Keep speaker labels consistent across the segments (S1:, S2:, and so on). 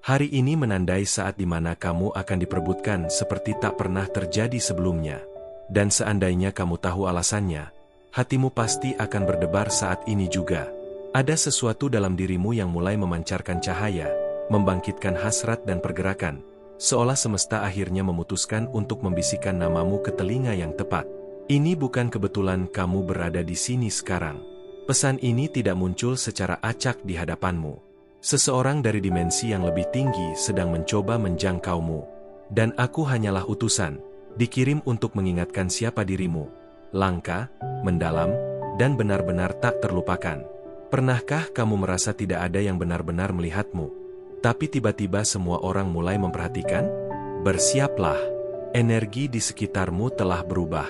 S1: Hari ini menandai saat di mana kamu akan diperebutkan seperti tak pernah terjadi sebelumnya. Dan seandainya kamu tahu alasannya, hatimu pasti akan berdebar saat ini juga. Ada sesuatu dalam dirimu yang mulai memancarkan cahaya, membangkitkan hasrat dan pergerakan, seolah semesta akhirnya memutuskan untuk membisikkan namamu ke telinga yang tepat. Ini bukan kebetulan kamu berada di sini sekarang. Pesan ini tidak muncul secara acak di hadapanmu. Seseorang dari dimensi yang lebih tinggi sedang mencoba menjangkaumu. Dan aku hanyalah utusan, dikirim untuk mengingatkan siapa dirimu. Langka, mendalam, dan benar-benar tak terlupakan. Pernahkah kamu merasa tidak ada yang benar-benar melihatmu? Tapi tiba-tiba semua orang mulai memperhatikan? Bersiaplah. Energi di sekitarmu telah berubah.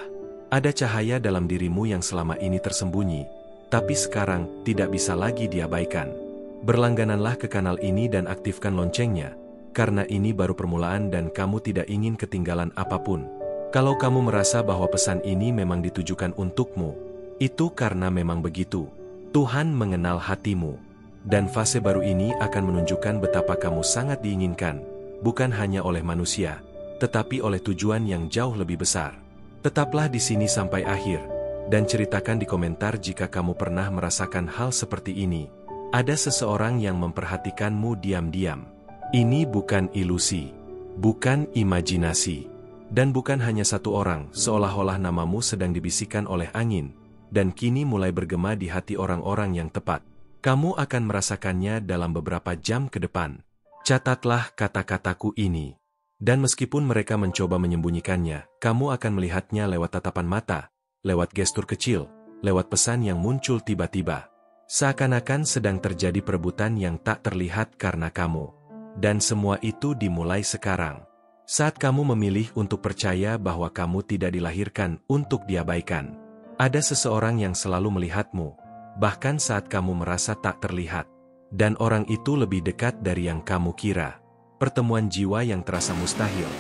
S1: Ada cahaya dalam dirimu yang selama ini tersembunyi, tapi sekarang tidak bisa lagi diabaikan. Berlanggananlah ke kanal ini dan aktifkan loncengnya, karena ini baru permulaan dan kamu tidak ingin ketinggalan apapun. Kalau kamu merasa bahwa pesan ini memang ditujukan untukmu, itu karena memang begitu. Tuhan mengenal hatimu, dan fase baru ini akan menunjukkan betapa kamu sangat diinginkan, bukan hanya oleh manusia, tetapi oleh tujuan yang jauh lebih besar. Tetaplah di sini sampai akhir, dan ceritakan di komentar jika kamu pernah merasakan hal seperti ini. Ada seseorang yang memperhatikanmu diam-diam. Ini bukan ilusi, bukan imajinasi, dan bukan hanya satu orang, seolah-olah namamu sedang dibisikkan oleh angin, dan kini mulai bergema di hati orang-orang yang tepat. Kamu akan merasakannya dalam beberapa jam ke depan. Catatlah kata-kataku ini. Dan meskipun mereka mencoba menyembunyikannya, kamu akan melihatnya lewat tatapan mata, lewat gestur kecil, lewat pesan yang muncul tiba-tiba. Seakan-akan sedang terjadi perebutan yang tak terlihat karena kamu. Dan semua itu dimulai sekarang. Saat kamu memilih untuk percaya bahwa kamu tidak dilahirkan untuk diabaikan. Ada seseorang yang selalu melihatmu, bahkan saat kamu merasa tak terlihat. Dan orang itu lebih dekat dari yang kamu kira. Pertemuan jiwa yang terasa mustahil,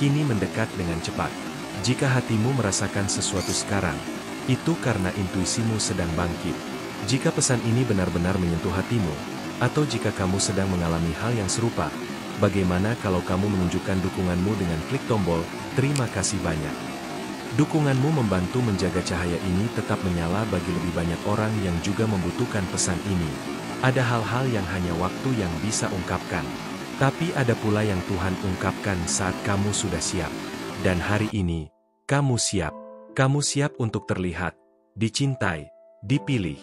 S1: kini mendekat dengan cepat. Jika hatimu merasakan sesuatu sekarang, itu karena intuisimu sedang bangkit. Jika pesan ini benar-benar menyentuh hatimu, atau jika kamu sedang mengalami hal yang serupa, bagaimana kalau kamu menunjukkan dukunganmu dengan klik tombol, terima kasih banyak. Dukunganmu membantu menjaga cahaya ini tetap menyala bagi lebih banyak orang yang juga membutuhkan pesan ini. Ada hal-hal yang hanya waktu yang bisa ungkapkan. Tapi ada pula yang Tuhan ungkapkan saat kamu sudah siap. Dan hari ini, kamu siap. Kamu siap untuk terlihat, dicintai, dipilih.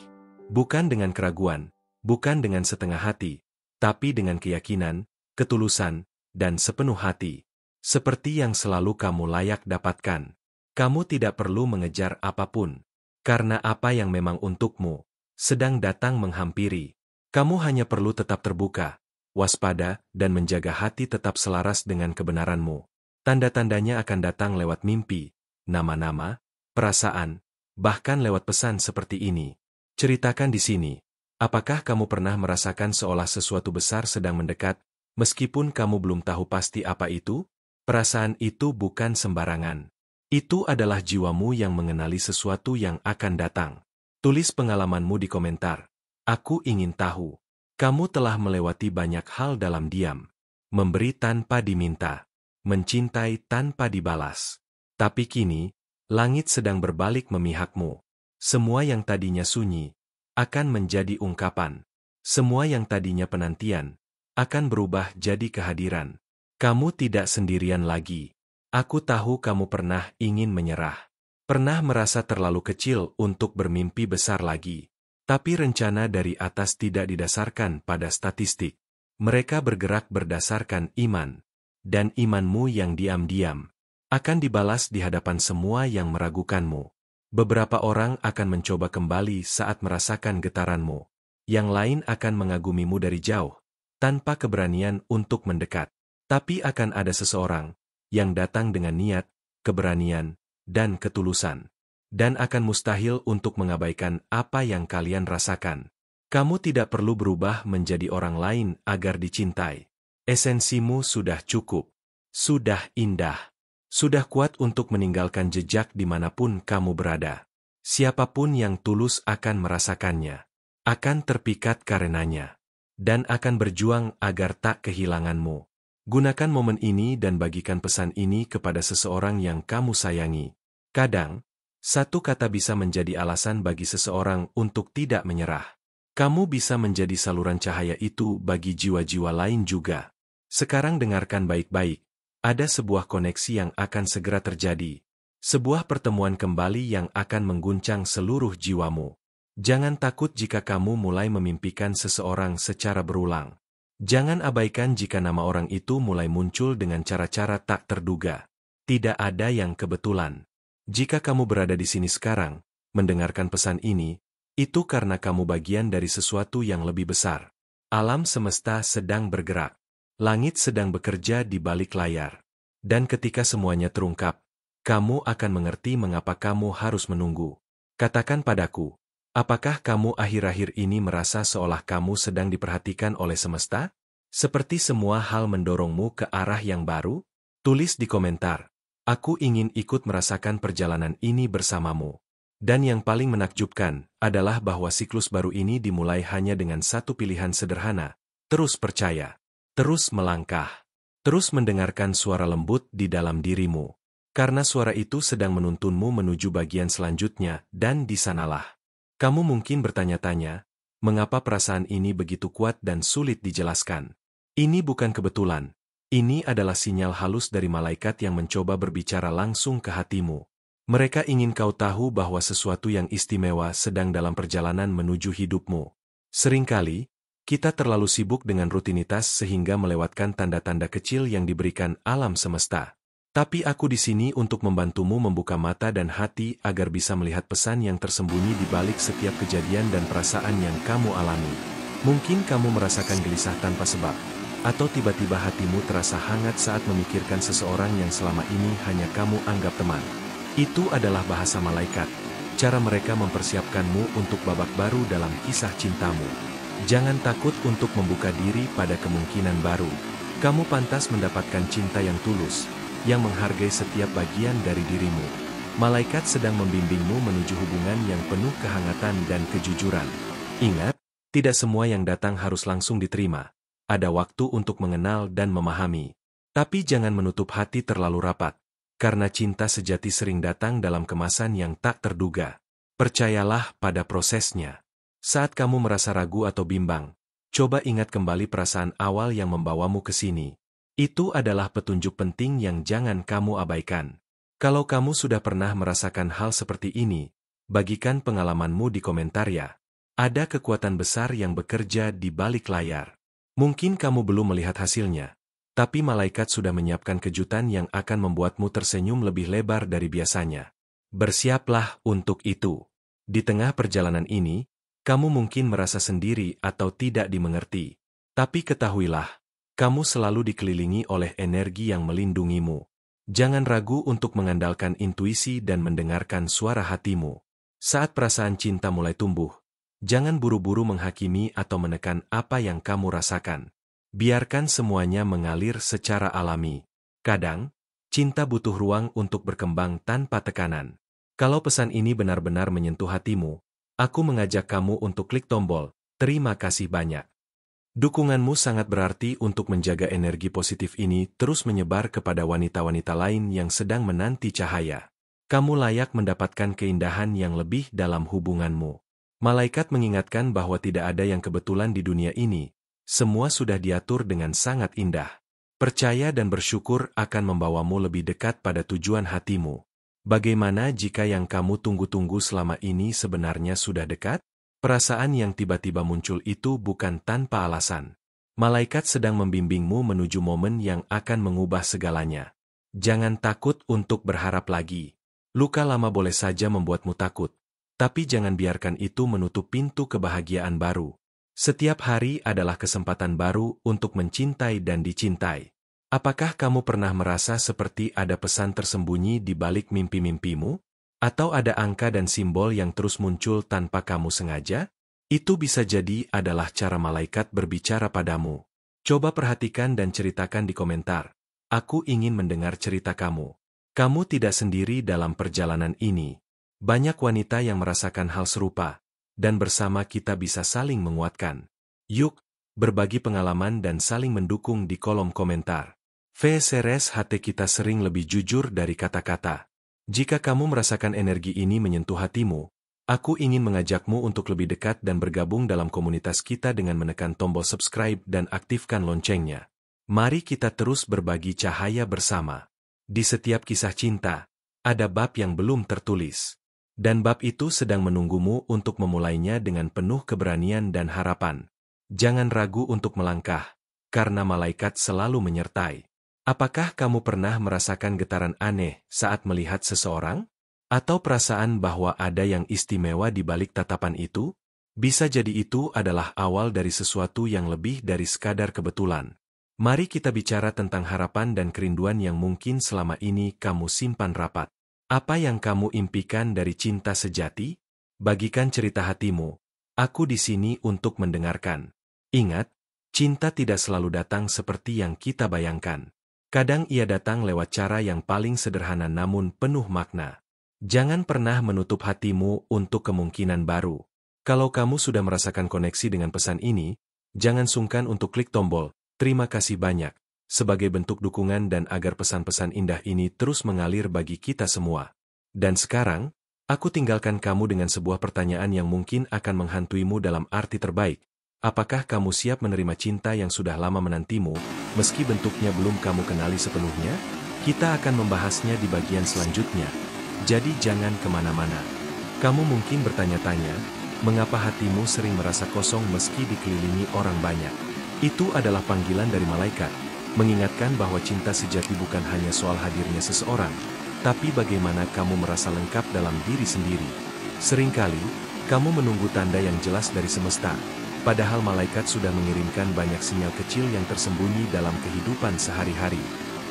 S1: Bukan dengan keraguan, bukan dengan setengah hati, tapi dengan keyakinan, ketulusan, dan sepenuh hati. Seperti yang selalu kamu layak dapatkan. Kamu tidak perlu mengejar apapun, karena apa yang memang untukmu sedang datang menghampiri. Kamu hanya perlu tetap terbuka, waspada, dan menjaga hati tetap selaras dengan kebenaranmu. Tanda-tandanya akan datang lewat mimpi, nama-nama, perasaan, bahkan lewat pesan seperti ini. Ceritakan di sini, apakah kamu pernah merasakan seolah sesuatu besar sedang mendekat, meskipun kamu belum tahu pasti apa itu? Perasaan itu bukan sembarangan. Itu adalah jiwamu yang mengenali sesuatu yang akan datang. Tulis pengalamanmu di komentar. Aku ingin tahu. Kamu telah melewati banyak hal dalam diam. Memberi tanpa diminta. Mencintai tanpa dibalas. Tapi kini, langit sedang berbalik memihakmu. Semua yang tadinya sunyi, akan menjadi ungkapan. Semua yang tadinya penantian, akan berubah jadi kehadiran. Kamu tidak sendirian lagi. Aku tahu kamu pernah ingin menyerah. Pernah merasa terlalu kecil untuk bermimpi besar lagi. Tapi rencana dari atas tidak didasarkan pada statistik. Mereka bergerak berdasarkan iman. Dan imanmu yang diam-diam akan dibalas di hadapan semua yang meragukanmu. Beberapa orang akan mencoba kembali saat merasakan getaranmu. Yang lain akan mengagumimu dari jauh, tanpa keberanian untuk mendekat. Tapi akan ada seseorang yang datang dengan niat, keberanian, dan ketulusan. Dan akan mustahil untuk mengabaikan apa yang kalian rasakan. Kamu tidak perlu berubah menjadi orang lain agar dicintai. Esensimu sudah cukup. Sudah indah. Sudah kuat untuk meninggalkan jejak dimanapun kamu berada. Siapapun yang tulus akan merasakannya. Akan terpikat karenanya. dan akan berjuang agar tak kehilanganmu. Gunakan momen ini dan bagikan pesan ini kepada seseorang yang kamu sayangi. Kadang, satu kata bisa menjadi alasan bagi seseorang untuk tidak menyerah. Kamu bisa menjadi saluran cahaya itu bagi jiwa-jiwa lain juga. Sekarang dengarkan baik-baik. Ada sebuah koneksi yang akan segera terjadi. Sebuah pertemuan kembali yang akan mengguncang seluruh jiwamu. Jangan takut jika kamu mulai memimpikan seseorang secara berulang. Jangan abaikan jika nama orang itu mulai muncul dengan cara-cara tak terduga. Tidak ada yang kebetulan. Jika kamu berada di sini sekarang, mendengarkan pesan ini, itu karena kamu bagian dari sesuatu yang lebih besar. Alam semesta sedang bergerak. Langit sedang bekerja di balik layar. Dan ketika semuanya terungkap, kamu akan mengerti mengapa kamu harus menunggu. Katakan padaku, apakah kamu akhir-akhir ini merasa seolah kamu sedang diperhatikan oleh semesta? Seperti semua hal mendorongmu ke arah yang baru? Tulis di komentar. Aku ingin ikut merasakan perjalanan ini bersamamu. Dan yang paling menakjubkan adalah bahwa siklus baru ini dimulai hanya dengan satu pilihan sederhana. Terus percaya. Terus melangkah. Terus mendengarkan suara lembut di dalam dirimu. Karena suara itu sedang menuntunmu menuju bagian selanjutnya, dan di sanalah. Kamu mungkin bertanya-tanya, mengapa perasaan ini begitu kuat dan sulit dijelaskan? Ini bukan kebetulan. Ini adalah sinyal halus dari malaikat yang mencoba berbicara langsung ke hatimu. Mereka ingin kau tahu bahwa sesuatu yang istimewa sedang dalam perjalanan menuju hidupmu. Seringkali, kita terlalu sibuk dengan rutinitas sehingga melewatkan tanda-tanda kecil yang diberikan alam semesta. Tapi aku di sini untuk membantumu membuka mata dan hati agar bisa melihat pesan yang tersembunyi di balik setiap kejadian dan perasaan yang kamu alami. Mungkin kamu merasakan gelisah tanpa sebab, atau tiba-tiba hatimu terasa hangat saat memikirkan seseorang yang selama ini hanya kamu anggap teman. Itu adalah bahasa malaikat, cara mereka mempersiapkanmu untuk babak baru dalam kisah cintamu. Jangan takut untuk membuka diri pada kemungkinan baru. Kamu pantas mendapatkan cinta yang tulus, yang menghargai setiap bagian dari dirimu. Malaikat sedang membimbingmu menuju hubungan yang penuh kehangatan dan kejujuran. Ingat, tidak semua yang datang harus langsung diterima. Ada waktu untuk mengenal dan memahami. Tapi jangan menutup hati terlalu rapat, karena cinta sejati sering datang dalam kemasan yang tak terduga. Percayalah pada prosesnya. Saat kamu merasa ragu atau bimbang, coba ingat kembali perasaan awal yang membawamu ke sini. Itu adalah petunjuk penting yang jangan kamu abaikan. Kalau kamu sudah pernah merasakan hal seperti ini, bagikan pengalamanmu di komentar ya. Ada kekuatan besar yang bekerja di balik layar. Mungkin kamu belum melihat hasilnya, tapi malaikat sudah menyiapkan kejutan yang akan membuatmu tersenyum lebih lebar dari biasanya. Bersiaplah untuk itu. Di tengah perjalanan ini, kamu mungkin merasa sendiri atau tidak dimengerti. Tapi ketahuilah, kamu selalu dikelilingi oleh energi yang melindungimu. Jangan ragu untuk mengandalkan intuisi dan mendengarkan suara hatimu. Saat perasaan cinta mulai tumbuh, jangan buru-buru menghakimi atau menekan apa yang kamu rasakan. Biarkan semuanya mengalir secara alami. Kadang, cinta butuh ruang untuk berkembang tanpa tekanan. Kalau pesan ini benar-benar menyentuh hatimu, aku mengajak kamu untuk klik tombol terima kasih banyak. Dukunganmu sangat berarti untuk menjaga energi positif ini terus menyebar kepada wanita-wanita lain yang sedang menanti cahaya. Kamu layak mendapatkan keindahan yang lebih dalam hubunganmu. Malaikat mengingatkan bahwa tidak ada yang kebetulan di dunia ini. Semua sudah diatur dengan sangat indah. Percaya dan bersyukur akan membawamu lebih dekat pada tujuan hatimu. Bagaimana jika yang kamu tunggu-tunggu selama ini sebenarnya sudah dekat? Perasaan yang tiba-tiba muncul itu bukan tanpa alasan. Malaikat sedang membimbingmu menuju momen yang akan mengubah segalanya. Jangan takut untuk berharap lagi. Luka lama boleh saja membuatmu takut, tapi jangan biarkan itu menutup pintu kebahagiaan baru. Setiap hari adalah kesempatan baru untuk mencintai dan dicintai. Apakah kamu pernah merasa seperti ada pesan tersembunyi di balik mimpi-mimpimu? Atau ada angka dan simbol yang terus muncul tanpa kamu sengaja? Itu bisa jadi adalah cara malaikat berbicara padamu. Coba perhatikan dan ceritakan di komentar. Aku ingin mendengar cerita kamu. Kamu tidak sendiri dalam perjalanan ini. Banyak wanita yang merasakan hal serupa, dan bersama kita bisa saling menguatkan. Yuk, berbagi pengalaman dan saling mendukung di kolom komentar. VSRS HT kita sering lebih jujur dari kata-kata. Jika kamu merasakan energi ini menyentuh hatimu, aku ingin mengajakmu untuk lebih dekat dan bergabung dalam komunitas kita dengan menekan tombol subscribe dan aktifkan loncengnya. Mari kita terus berbagi cahaya bersama. Di setiap kisah cinta, ada bab yang belum tertulis. Dan bab itu sedang menunggumu untuk memulainya dengan penuh keberanian dan harapan. Jangan ragu untuk melangkah, karena malaikat selalu menyertai. Apakah kamu pernah merasakan getaran aneh saat melihat seseorang? Atau perasaan bahwa ada yang istimewa di balik tatapan itu? Bisa jadi itu adalah awal dari sesuatu yang lebih dari sekadar kebetulan. Mari kita bicara tentang harapan dan kerinduan yang mungkin selama ini kamu simpan rapat. Apa yang kamu impikan dari cinta sejati? Bagikan cerita hatimu. Aku di sini untuk mendengarkan. Ingat, cinta tidak selalu datang seperti yang kita bayangkan. Kadang ia datang lewat cara yang paling sederhana namun penuh makna. Jangan pernah menutup hatimu untuk kemungkinan baru. Kalau kamu sudah merasakan koneksi dengan pesan ini, jangan sungkan untuk klik tombol "Terima kasih banyak" sebagai bentuk dukungan dan agar pesan-pesan indah ini terus mengalir bagi kita semua. Dan sekarang, aku tinggalkan kamu dengan sebuah pertanyaan yang mungkin akan menghantuimu dalam arti terbaik. Apakah kamu siap menerima cinta yang sudah lama menantimu, meski bentuknya belum kamu kenali sepenuhnya? Kita akan membahasnya di bagian selanjutnya. Jadi jangan kemana-mana. Kamu mungkin bertanya-tanya, mengapa hatimu sering merasa kosong meski dikelilingi orang banyak? Itu adalah panggilan dari malaikat, mengingatkan bahwa cinta sejati bukan hanya soal hadirnya seseorang, tapi bagaimana kamu merasa lengkap dalam diri sendiri. Seringkali, kamu menunggu tanda yang jelas dari semesta, padahal malaikat sudah mengirimkan banyak sinyal kecil yang tersembunyi dalam kehidupan sehari-hari.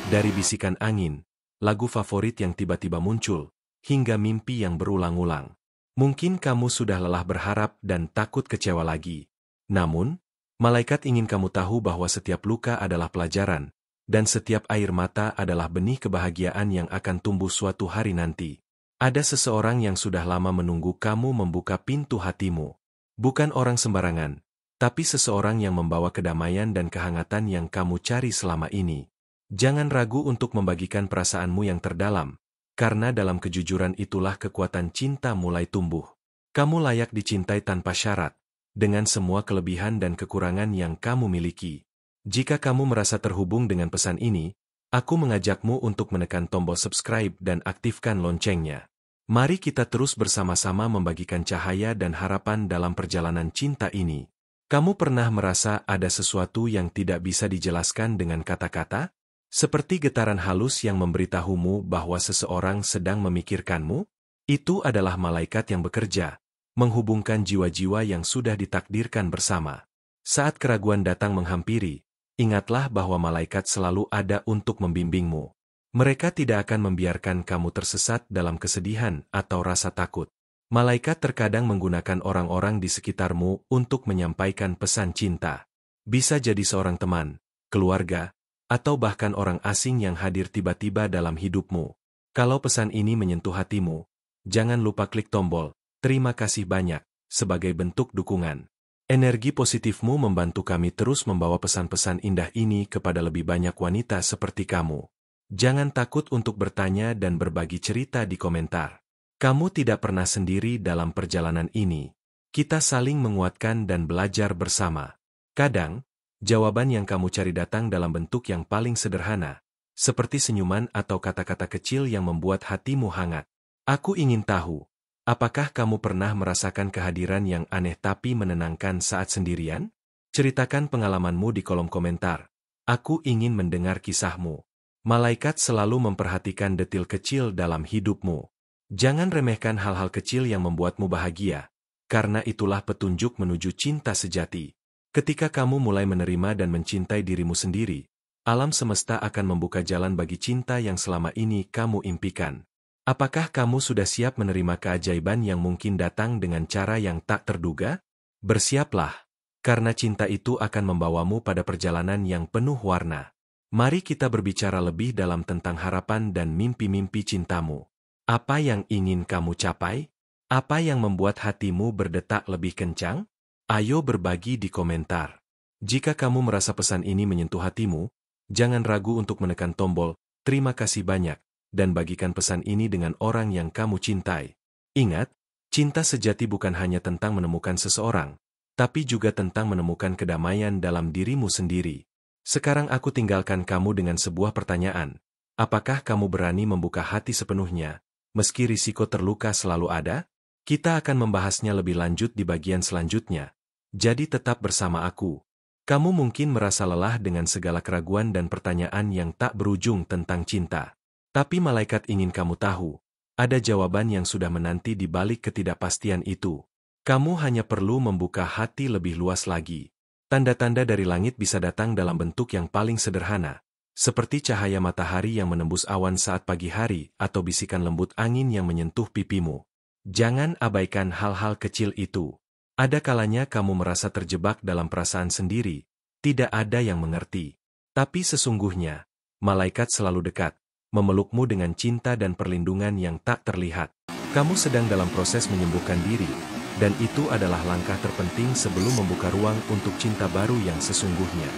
S1: Dari bisikan angin, lagu favorit yang tiba-tiba muncul, hingga mimpi yang berulang-ulang. Mungkin kamu sudah lelah berharap dan takut kecewa lagi. Namun, malaikat ingin kamu tahu bahwa setiap luka adalah pelajaran, dan setiap air mata adalah benih kebahagiaan yang akan tumbuh suatu hari nanti. Ada seseorang yang sudah lama menunggu kamu membuka pintu hatimu. Bukan orang sembarangan, tapi seseorang yang membawa kedamaian dan kehangatan yang kamu cari selama ini. Jangan ragu untuk membagikan perasaanmu yang terdalam, karena dalam kejujuran itulah kekuatan cinta mulai tumbuh. Kamu layak dicintai tanpa syarat, dengan semua kelebihan dan kekurangan yang kamu miliki. Jika kamu merasa terhubung dengan pesan ini, aku mengajakmu untuk menekan tombol subscribe dan aktifkan loncengnya. Mari kita terus bersama-sama membagikan cahaya dan harapan dalam perjalanan cinta ini. Kamu pernah merasa ada sesuatu yang tidak bisa dijelaskan dengan kata-kata? Seperti getaran halus yang memberitahumu bahwa seseorang sedang memikirkanmu? Itu adalah malaikat yang bekerja, menghubungkan jiwa-jiwa yang sudah ditakdirkan bersama. Saat keraguan datang menghampiri, ingatlah bahwa malaikat selalu ada untuk membimbingmu. Mereka tidak akan membiarkan kamu tersesat dalam kesedihan atau rasa takut. Malaikat terkadang menggunakan orang-orang di sekitarmu untuk menyampaikan pesan cinta. Bisa jadi seorang teman, keluarga, atau bahkan orang asing yang hadir tiba-tiba dalam hidupmu. Kalau pesan ini menyentuh hatimu, jangan lupa klik tombol "Terima kasih banyak" sebagai bentuk dukungan. Energi positifmu membantu kami terus membawa pesan-pesan indah ini kepada lebih banyak wanita seperti kamu. Jangan takut untuk bertanya dan berbagi cerita di komentar. Kamu tidak pernah sendiri dalam perjalanan ini. Kita saling menguatkan dan belajar bersama. Kadang, jawaban yang kamu cari datang dalam bentuk yang paling sederhana, seperti senyuman atau kata-kata kecil yang membuat hatimu hangat. Aku ingin tahu, apakah kamu pernah merasakan kehadiran yang aneh tapi menenangkan saat sendirian? Ceritakan pengalamanmu di kolom komentar. Aku ingin mendengar kisahmu. Malaikat selalu memperhatikan detil kecil dalam hidupmu. Jangan remehkan hal-hal kecil yang membuatmu bahagia, karena itulah petunjuk menuju cinta sejati. Ketika kamu mulai menerima dan mencintai dirimu sendiri, alam semesta akan membuka jalan bagi cinta yang selama ini kamu impikan. Apakah kamu sudah siap menerima keajaiban yang mungkin datang dengan cara yang tak terduga? Bersiaplah, karena cinta itu akan membawamu pada perjalanan yang penuh warna. Mari kita berbicara lebih dalam tentang harapan dan mimpi-mimpi cintamu. Apa yang ingin kamu capai? Apa yang membuat hatimu berdetak lebih kencang? Ayo berbagi di komentar. Jika kamu merasa pesan ini menyentuh hatimu, jangan ragu untuk menekan tombol "Terima kasih banyak" dan bagikan pesan ini dengan orang yang kamu cintai. Ingat, cinta sejati bukan hanya tentang menemukan seseorang, tapi juga tentang menemukan kedamaian dalam dirimu sendiri. Sekarang aku tinggalkan kamu dengan sebuah pertanyaan. Apakah kamu berani membuka hati sepenuhnya, meski risiko terluka selalu ada? Kita akan membahasnya lebih lanjut di bagian selanjutnya. Jadi tetap bersama aku. Kamu mungkin merasa lelah dengan segala keraguan dan pertanyaan yang tak berujung tentang cinta. Tapi malaikat ingin kamu tahu, ada jawaban yang sudah menanti di balik ketidakpastian itu. Kamu hanya perlu membuka hati lebih luas lagi. Tanda-tanda dari langit bisa datang dalam bentuk yang paling sederhana, seperti cahaya matahari yang menembus awan saat pagi hari atau bisikan lembut angin yang menyentuh pipimu. Jangan abaikan hal-hal kecil itu. Ada kalanya kamu merasa terjebak dalam perasaan sendiri, tidak ada yang mengerti. Tapi sesungguhnya, malaikat selalu dekat, memelukmu dengan cinta dan perlindungan yang tak terlihat. Kamu sedang dalam proses menyembuhkan diri, dan itu adalah langkah terpenting sebelum membuka ruang untuk cinta baru yang sesungguhnya.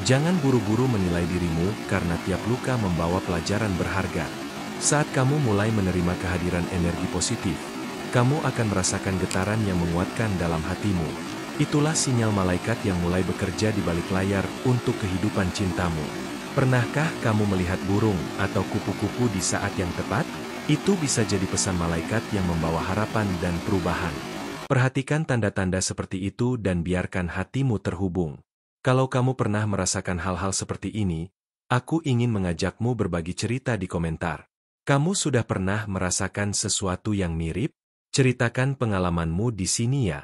S1: Jangan buru-buru menilai dirimu karena tiap luka membawa pelajaran berharga. Saat kamu mulai menerima kehadiran energi positif, kamu akan merasakan getaran yang menguatkan dalam hatimu. Itulah sinyal malaikat yang mulai bekerja di balik layar untuk kehidupan cintamu. Pernahkah kamu melihat burung atau kupu-kupu di saat yang tepat? Itu bisa jadi pesan malaikat yang membawa harapan dan perubahan. Perhatikan tanda-tanda seperti itu dan biarkan hatimu terhubung. Kalau kamu pernah merasakan hal-hal seperti ini, aku ingin mengajakmu berbagi cerita di komentar. Kamu sudah pernah merasakan sesuatu yang mirip? Ceritakan pengalamanmu di sini ya.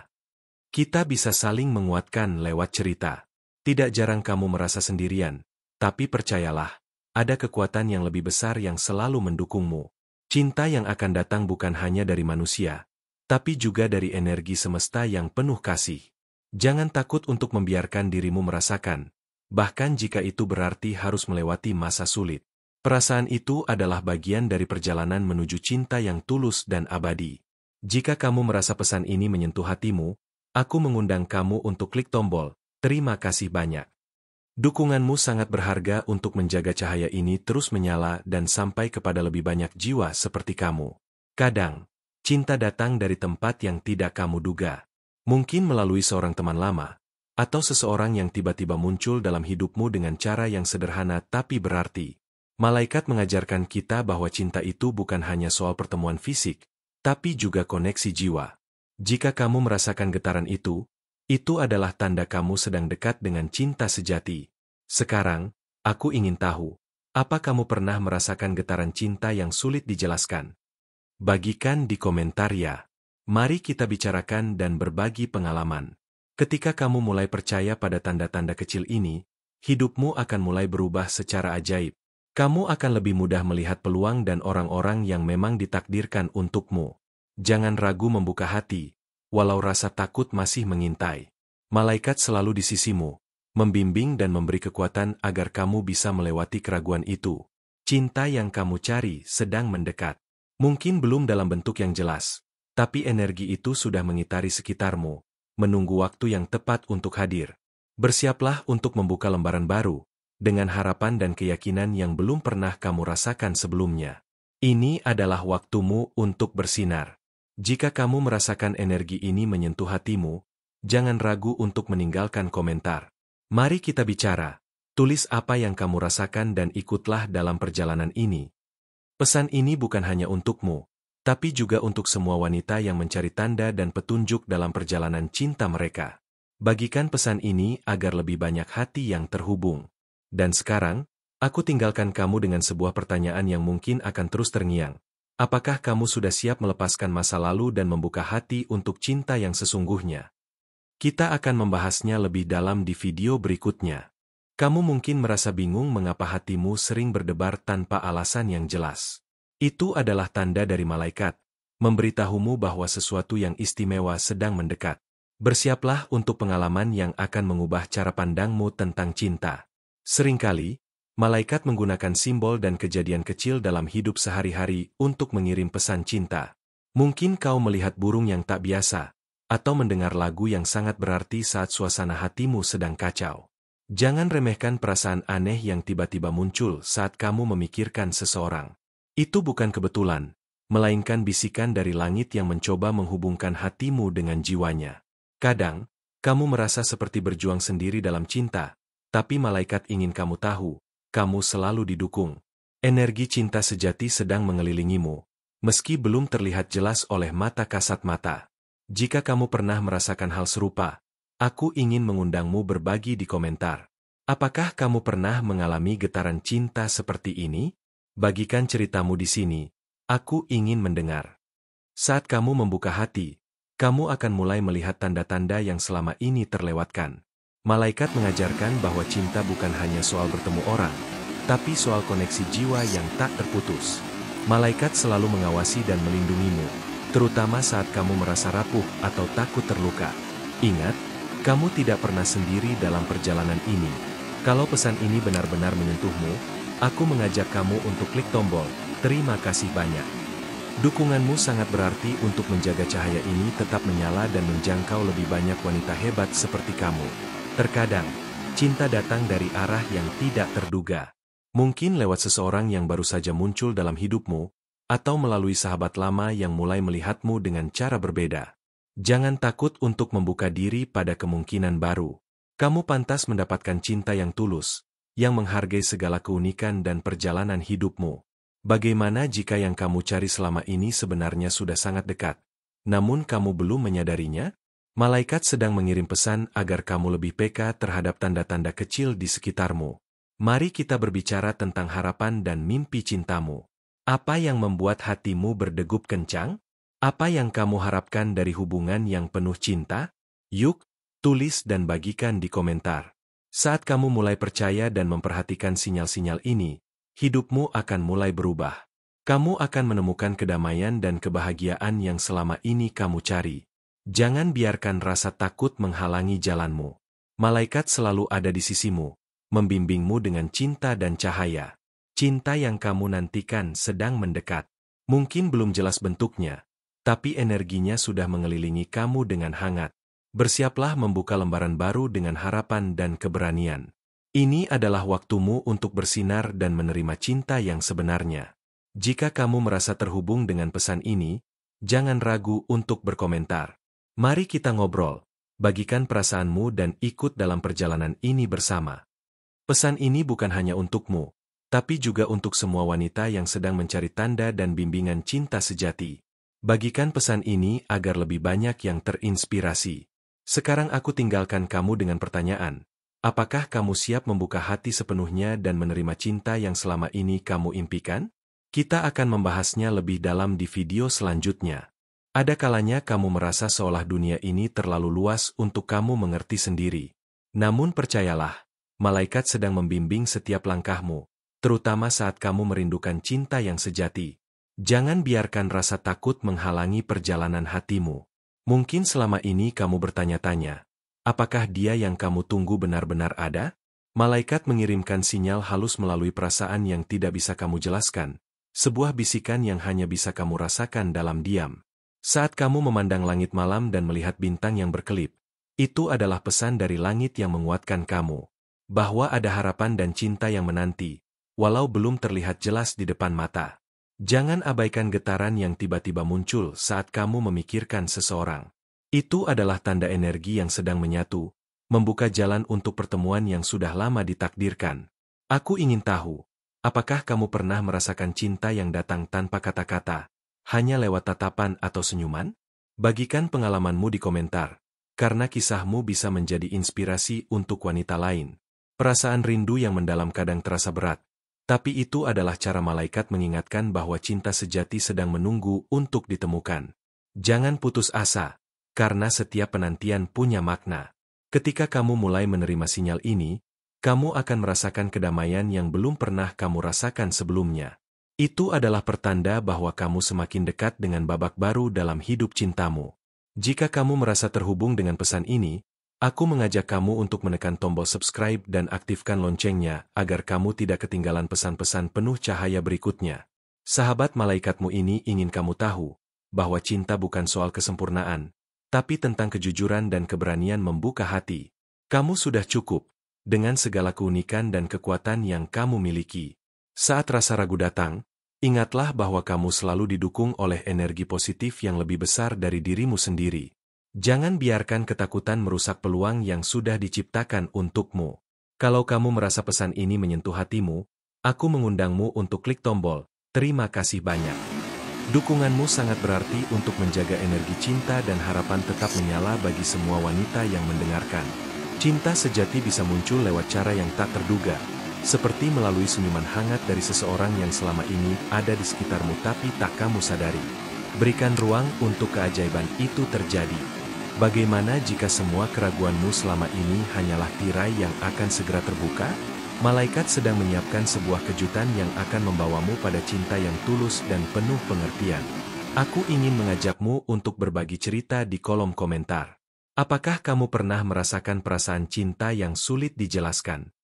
S1: Kita bisa saling menguatkan lewat cerita. Tidak jarang kamu merasa sendirian, tapi percayalah, ada kekuatan yang lebih besar yang selalu mendukungmu. Cinta yang akan datang bukan hanya dari manusia, tapi juga dari energi semesta yang penuh kasih. Jangan takut untuk membiarkan dirimu merasakan, bahkan jika itu berarti harus melewati masa sulit. Perasaan itu adalah bagian dari perjalanan menuju cinta yang tulus dan abadi. Jika kamu merasa pesan ini menyentuh hatimu, aku mengundang kamu untuk klik tombol "Terima kasih banyak". Dukunganmu sangat berharga untuk menjaga cahaya ini terus menyala dan sampai kepada lebih banyak jiwa seperti kamu. Kadang, cinta datang dari tempat yang tidak kamu duga. Mungkin melalui seorang teman lama, atau seseorang yang tiba-tiba muncul dalam hidupmu dengan cara yang sederhana tapi berarti. Malaikat mengajarkan kita bahwa cinta itu bukan hanya soal pertemuan fisik, tapi juga koneksi jiwa. Jika kamu merasakan getaran itu adalah tanda kamu sedang dekat dengan cinta sejati. Sekarang, aku ingin tahu, apa kamu pernah merasakan getaran cinta yang sulit dijelaskan? Bagikan di komentar ya. Mari kita bicarakan dan berbagi pengalaman. Ketika kamu mulai percaya pada tanda-tanda kecil ini, hidupmu akan mulai berubah secara ajaib. Kamu akan lebih mudah melihat peluang dan orang-orang yang memang ditakdirkan untukmu. Jangan ragu membuka hati, walau rasa takut masih mengintai. Malaikat selalu di sisimu, membimbing dan memberi kekuatan agar kamu bisa melewati keraguan itu. Cinta yang kamu cari sedang mendekat. Mungkin belum dalam bentuk yang jelas, tapi energi itu sudah mengitari sekitarmu, menunggu waktu yang tepat untuk hadir. Bersiaplah untuk membuka lembaran baru, dengan harapan dan keyakinan yang belum pernah kamu rasakan sebelumnya. Ini adalah waktumu untuk bersinar. Jika kamu merasakan energi ini menyentuh hatimu, jangan ragu untuk meninggalkan komentar. Mari kita bicara. Tulis apa yang kamu rasakan dan ikutlah dalam perjalanan ini. Pesan ini bukan hanya untukmu, tapi juga untuk semua wanita yang mencari tanda dan petunjuk dalam perjalanan cinta mereka. Bagikan pesan ini agar lebih banyak hati yang terhubung. Dan sekarang, aku tinggalkan kamu dengan sebuah pertanyaan yang mungkin akan terus terngiang. Apakah kamu sudah siap melepaskan masa lalu dan membuka hati untuk cinta yang sesungguhnya? Kita akan membahasnya lebih dalam di video berikutnya. Kamu mungkin merasa bingung mengapa hatimu sering berdebar tanpa alasan yang jelas. Itu adalah tanda dari malaikat, memberitahumu bahwa sesuatu yang istimewa sedang mendekat. Bersiaplah untuk pengalaman yang akan mengubah cara pandangmu tentang cinta. Seringkali, malaikat menggunakan simbol dan kejadian kecil dalam hidup sehari-hari untuk mengirim pesan cinta. Mungkin kau melihat burung yang tak biasa, atau mendengar lagu yang sangat berarti saat suasana hatimu sedang kacau. Jangan remehkan perasaan aneh yang tiba-tiba muncul saat kamu memikirkan seseorang. Itu bukan kebetulan, melainkan bisikan dari langit yang mencoba menghubungkan hatimu dengan jiwanya. Kadang, kamu merasa seperti berjuang sendiri dalam cinta, tapi malaikat ingin kamu tahu, kamu selalu didukung. Energi cinta sejati sedang mengelilingimu, meski belum terlihat jelas oleh mata kasat mata. Jika kamu pernah merasakan hal serupa, aku ingin mengundangmu berbagi di komentar. Apakah kamu pernah mengalami getaran cinta seperti ini? Bagikan ceritamu di sini. Aku ingin mendengar. Saat kamu membuka hati, kamu akan mulai melihat tanda-tanda yang selama ini terlewatkan. Malaikat mengajarkan bahwa cinta bukan hanya soal bertemu orang, tapi soal koneksi jiwa yang tak terputus. Malaikat selalu mengawasi dan melindungimu, terutama saat kamu merasa rapuh atau takut terluka. Ingat, kamu tidak pernah sendiri dalam perjalanan ini. Kalau pesan ini benar-benar menyentuhmu, aku mengajak kamu untuk klik tombol terima kasih banyak. Dukunganmu sangat berarti untuk menjaga cahaya ini tetap menyala dan menjangkau lebih banyak wanita hebat seperti kamu. Terkadang, cinta datang dari arah yang tidak terduga. Mungkin lewat seseorang yang baru saja muncul dalam hidupmu, atau melalui sahabat lama yang mulai melihatmu dengan cara berbeda. Jangan takut untuk membuka diri pada kemungkinan baru. Kamu pantas mendapatkan cinta yang tulus, yang menghargai segala keunikan dan perjalanan hidupmu. Bagaimana jika yang kamu cari selama ini sebenarnya sudah sangat dekat, namun kamu belum menyadarinya? Malaikat sedang mengirim pesan agar kamu lebih peka terhadap tanda-tanda kecil di sekitarmu. Mari kita berbicara tentang harapan dan mimpi cintamu. Apa yang membuat hatimu berdegup kencang? Apa yang kamu harapkan dari hubungan yang penuh cinta? Yuk, tulis dan bagikan di komentar. Saat kamu mulai percaya dan memperhatikan sinyal-sinyal ini, hidupmu akan mulai berubah. Kamu akan menemukan kedamaian dan kebahagiaan yang selama ini kamu cari. Jangan biarkan rasa takut menghalangi jalanmu. Malaikat selalu ada di sisimu, membimbingmu dengan cinta dan cahaya. Cinta yang kamu nantikan sedang mendekat. Mungkin belum jelas bentuknya, tapi energinya sudah mengelilingi kamu dengan hangat. Bersiaplah membuka lembaran baru dengan harapan dan keberanian. Ini adalah waktumu untuk bersinar dan menerima cinta yang sebenarnya. Jika kamu merasa terhubung dengan pesan ini, jangan ragu untuk berkomentar. Mari kita ngobrol, bagikan perasaanmu dan ikut dalam perjalanan ini bersama. Pesan ini bukan hanya untukmu, tapi juga untuk semua wanita yang sedang mencari tanda dan bimbingan cinta sejati. Bagikan pesan ini agar lebih banyak yang terinspirasi. Sekarang aku tinggalkan kamu dengan pertanyaan. Apakah kamu siap membuka hati sepenuhnya dan menerima cinta yang selama ini kamu impikan? Kita akan membahasnya lebih dalam di video selanjutnya. Ada kalanya kamu merasa seolah dunia ini terlalu luas untuk kamu mengerti sendiri. Namun percayalah, malaikat sedang membimbing setiap langkahmu, terutama saat kamu merindukan cinta yang sejati. Jangan biarkan rasa takut menghalangi perjalanan hatimu. Mungkin selama ini kamu bertanya-tanya, apakah dia yang kamu tunggu benar-benar ada? Malaikat mengirimkan sinyal halus melalui perasaan yang tidak bisa kamu jelaskan, sebuah bisikan yang hanya bisa kamu rasakan dalam diam. Saat kamu memandang langit malam dan melihat bintang yang berkelip, itu adalah pesan dari langit yang menguatkan kamu, bahwa ada harapan dan cinta yang menanti, walau belum terlihat jelas di depan mata. Jangan abaikan getaran yang tiba-tiba muncul saat kamu memikirkan seseorang. Itu adalah tanda energi yang sedang menyatu, membuka jalan untuk pertemuan yang sudah lama ditakdirkan. Aku ingin tahu, apakah kamu pernah merasakan cinta yang datang tanpa kata-kata, hanya lewat tatapan atau senyuman? Bagikan pengalamanmu di komentar, karena kisahmu bisa menjadi inspirasi untuk wanita lain. Perasaan rindu yang mendalam kadang terasa berat, tapi itu adalah cara malaikat mengingatkan bahwa cinta sejati sedang menunggu untuk ditemukan. Jangan putus asa, karena setiap penantian punya makna. Ketika kamu mulai menerima sinyal ini, kamu akan merasakan kedamaian yang belum pernah kamu rasakan sebelumnya. Itu adalah pertanda bahwa kamu semakin dekat dengan babak baru dalam hidup cintamu. Jika kamu merasa terhubung dengan pesan ini, aku mengajak kamu untuk menekan tombol subscribe dan aktifkan loncengnya agar kamu tidak ketinggalan pesan-pesan penuh cahaya berikutnya. Sahabat malaikatmu ini ingin kamu tahu bahwa cinta bukan soal kesempurnaan, tapi tentang kejujuran dan keberanian membuka hati. Kamu sudah cukup, dengan segala keunikan dan kekuatan yang kamu miliki. Saat rasa ragu datang, ingatlah bahwa kamu selalu didukung oleh energi positif yang lebih besar dari dirimu sendiri. Jangan biarkan ketakutan merusak peluang yang sudah diciptakan untukmu. Kalau kamu merasa pesan ini menyentuh hatimu, aku mengundangmu untuk klik tombol terima kasih banyak. Dukunganmu sangat berarti untuk menjaga energi cinta dan harapan tetap menyala bagi semua wanita yang mendengarkan. Cinta sejati bisa muncul lewat cara yang tak terduga, seperti melalui senyuman hangat dari seseorang yang selama ini ada di sekitarmu tapi tak kamu sadari. Berikan ruang untuk keajaiban itu terjadi. Bagaimana jika semua keraguanmu selama ini hanyalah tirai yang akan segera terbuka? Malaikat sedang menyiapkan sebuah kejutan yang akan membawamu pada cinta yang tulus dan penuh pengertian. Aku ingin mengajakmu untuk berbagi cerita di kolom komentar. Apakah kamu pernah merasakan perasaan cinta yang sulit dijelaskan?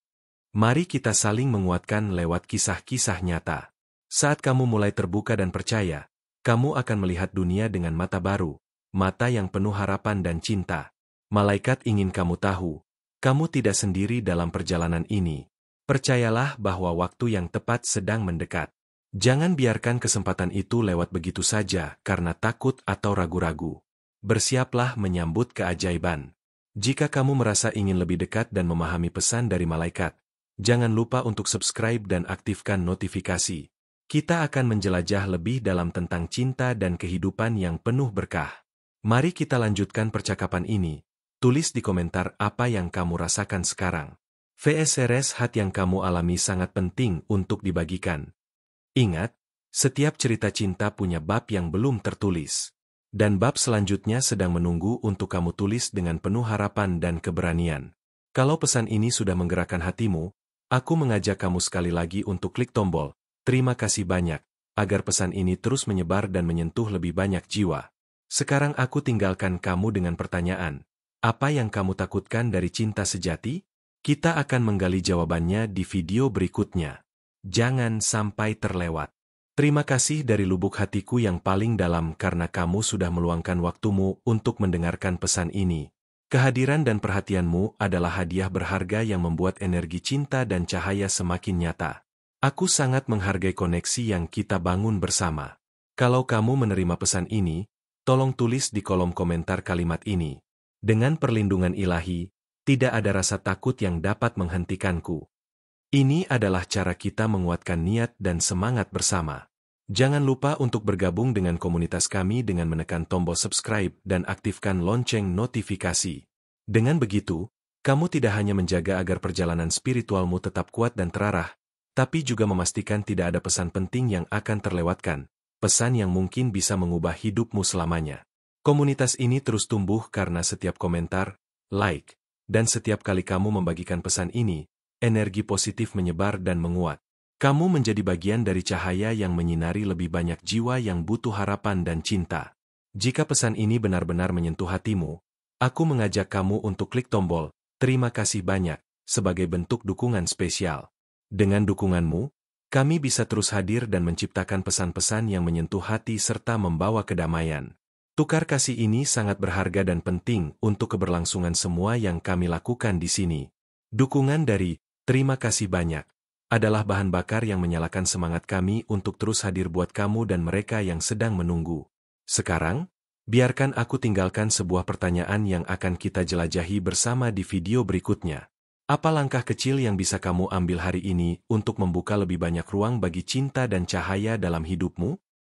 S1: Mari kita saling menguatkan lewat kisah-kisah nyata. Saat kamu mulai terbuka dan percaya, kamu akan melihat dunia dengan mata baru, mata yang penuh harapan dan cinta. Malaikat ingin kamu tahu, kamu tidak sendiri dalam perjalanan ini. Percayalah bahwa waktu yang tepat sedang mendekat. Jangan biarkan kesempatan itu lewat begitu saja karena takut atau ragu-ragu. Bersiaplah menyambut keajaiban. Jika kamu merasa ingin lebih dekat dan memahami pesan dari malaikat, jangan lupa untuk subscribe dan aktifkan notifikasi. Kita akan menjelajah lebih dalam tentang cinta dan kehidupan yang penuh berkah. Mari kita lanjutkan percakapan ini. Tulis di komentar apa yang kamu rasakan sekarang. VSRS hat yang kamu alami sangat penting untuk dibagikan. Ingat, setiap cerita cinta punya bab yang belum tertulis. Dan bab selanjutnya sedang menunggu untuk kamu tulis dengan penuh harapan dan keberanian. Kalau pesan ini sudah menggerakkan hatimu, aku mengajak kamu sekali lagi untuk klik tombol terima kasih banyak, agar pesan ini terus menyebar dan menyentuh lebih banyak jiwa. Sekarang aku tinggalkan kamu dengan pertanyaan. Apa yang kamu takutkan dari cinta sejati? Kita akan menggali jawabannya di video berikutnya. Jangan sampai terlewat. Terima kasih dari lubuk hatiku yang paling dalam karena kamu sudah meluangkan waktumu untuk mendengarkan pesan ini. Kehadiran dan perhatianmu adalah hadiah berharga yang membuat energi cinta dan cahaya semakin nyata. Aku sangat menghargai koneksi yang kita bangun bersama. Kalau kamu menerima pesan ini, tolong tulis di kolom komentar kalimat ini. Dengan perlindungan ilahi, tidak ada rasa takut yang dapat menghentikanku. Ini adalah cara kita menguatkan niat dan semangat bersama. Jangan lupa untuk bergabung dengan komunitas kami dengan menekan tombol subscribe dan aktifkan lonceng notifikasi. Dengan begitu, kamu tidak hanya menjaga agar perjalanan spiritualmu tetap kuat dan terarah, tapi juga memastikan tidak ada pesan penting yang akan terlewatkan, pesan yang mungkin bisa mengubah hidupmu selamanya. Komunitas ini terus tumbuh karena setiap komentar, like, dan setiap kali kamu membagikan pesan ini, energi positif menyebar dan menguat. Kamu menjadi bagian dari cahaya yang menyinari lebih banyak jiwa yang butuh harapan dan cinta. Jika pesan ini benar-benar menyentuh hatimu, aku mengajak kamu untuk klik tombol terima kasih banyak sebagai bentuk dukungan spesial. Dengan dukunganmu, kami bisa terus hadir dan menciptakan pesan-pesan yang menyentuh hati serta membawa kedamaian. Tukar kasih ini sangat berharga dan penting untuk keberlangsungan semua yang kami lakukan di sini. Dukungan dari terima kasih banyak adalah bahan bakar yang menyalakan semangat kami untuk terus hadir buat kamu dan mereka yang sedang menunggu. Sekarang, biarkan aku tinggalkan sebuah pertanyaan yang akan kita jelajahi bersama di video berikutnya. Apa langkah kecil yang bisa kamu ambil hari ini untuk membuka lebih banyak ruang bagi cinta dan cahaya dalam hidupmu?